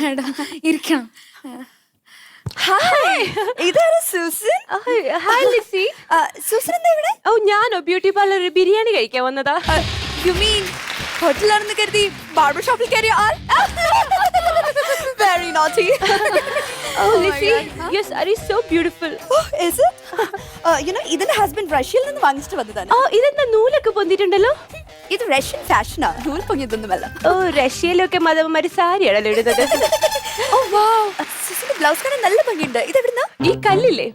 Madam ഇരിക്കണം. Hi, ഇതാണ് Susan. Hi Lissy. Susan എന്താ ഇവിടെ? ഓ ഞാനോ ബ്യൂട്ടി പാർലറിൽ ബിരിയാണി കഴിക്കാൻ വന്നതാ. യു മീൻ ഹോട്ടലാണെന്ന് കരുതി ബാർബർ ഷോപ്പിൽ കയറിയ ആൾ? Very naughty. Oh Lissy, your saree is so beautiful. Oh, is it? You know, ഇതിന്റെ ഹസ്ബൻഡ് റഷ്യയിൽ നിന്ന് വാങ്ങിച്ചിട്ട് വന്നതാണ്. ഓ ഇതെന്താ നൂലൊക്കെ പൊന്തിട്ടുണ്ടല്ലോ. ഇത് റഷ്യൻ ഫാഷനാ, നൂൽ പൊങ്ങിയതൊന്നുമല്ല. ഓ റഷ്യയിലൊക്കെ മതവന്മാര് സാരിയാണല്ലോ ഇടുന്നത്. ഓ വാവ്, സൂസന്റെ ബ്ലൗസ് കാണാൻ നല്ല ഭംഗിയുണ്ട്. ഇതെവിടുന്നാ? ഈ കല്ലില്ലേ,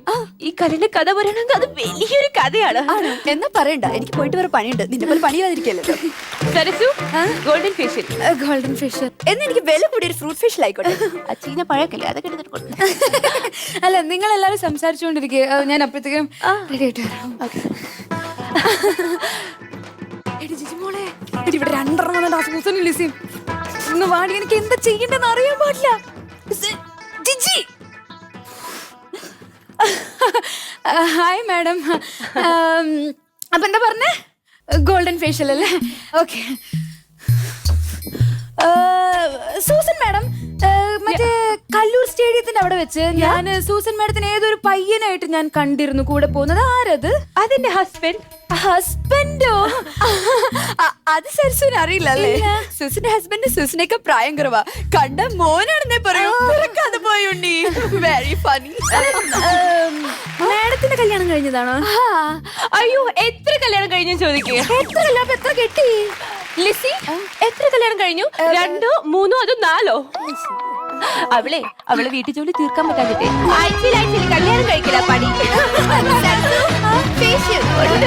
ഈ കല്ലിന്റെ കഥ പറയണമെങ്കിൽ അത് വലിയൊരു കഥയാണ്. ആണോ? എന്നാ പറയണ്ട, എനിക്ക് പോയിട്ട് വേറെ പണിയുണ്ട്. നിന്നെ പോലെ പണിയാതിരിക്കല്ലോ. Sarasu, golden facial. Golden fish. എന്ന് എനിക്ക് വില കൂടി ഒരു ഫ്രൂട്ട് ഫേഷ്യൽ ആയിക്കോട്ടെ. ചീന പഴക്കല്ലേ, അതൊക്കെ എടുത്തിട്ട് കൊടുക്കും. അല്ല, നിങ്ങൾ എല്ലാവരും സംസാരിച്ചുകൊണ്ടിരിക്കുക, ഞാൻ അപ്പോഴത്തേക്കും റെഡി ആയിട്ട് വരാം. എടി ജിജി മോളെ, എടി ഇവിടെ രണ്ടെണ്ണം സൂസനും ലിസിയും. ഒന്ന് വാടി, എനിക്ക് എന്താ ചെയ്യണ്ടെന്ന് അറിയാൻ പാടില്ല. Jiji, hi madam. അപ്പൊ എന്താ പറഞ്ഞേ? ഗോൾഡൻ ഫേഷ്യൽ അല്ലേ? ഓക്കെ. സൂസൻ മാഡം, മറ്റേ കല്ലൂർ സ്റ്റേഡിയത്തിന്റെ അവിടെ വെച്ച് ഞാൻ സൂസൻ മാഡത്തിന് ഏതൊരു പയ്യനായിട്ട് ഞാൻ കണ്ടിരുന്നു കൂടെ പോകുന്നത്. ആരത്? അതെന്റെ ഹസ്ബൻഡ്. ഹസ്ബൻഡോ? അത് സരസുവിന് അറിയില്ല അല്ലേ? സൂസന്റെ ഹസ്ബൻഡ് സൂസനേക്ക് പ്രായം കുറവാ. കണ്ട മോനാണെന്നേ പറയൂ. കഥ പോയുണ്ടി. Very funny. മാഡത്തിന്റെ കല്യാണം കഴിഞ്ഞതാണോ? അയ്യോ, എത്ര കല്യാണം കഴിഞ്ഞു ചോദിക്കുക. എത്ര കല്യാണം, എത്ര കെട്ടി? ലിസി, എത്ര കല്യാണം കഴിഞ്ഞു? 2, 3, അതോ 4? അവളെ വീട്ടു ജോലി തീർക്കാൻ പറ്റാഞ്ഞിട്ടേ ആഴ്ചയിൽ കല്യാണം കഴിക്കില്ല പണി. ഫേഷ്യൽ കൊണ്ട്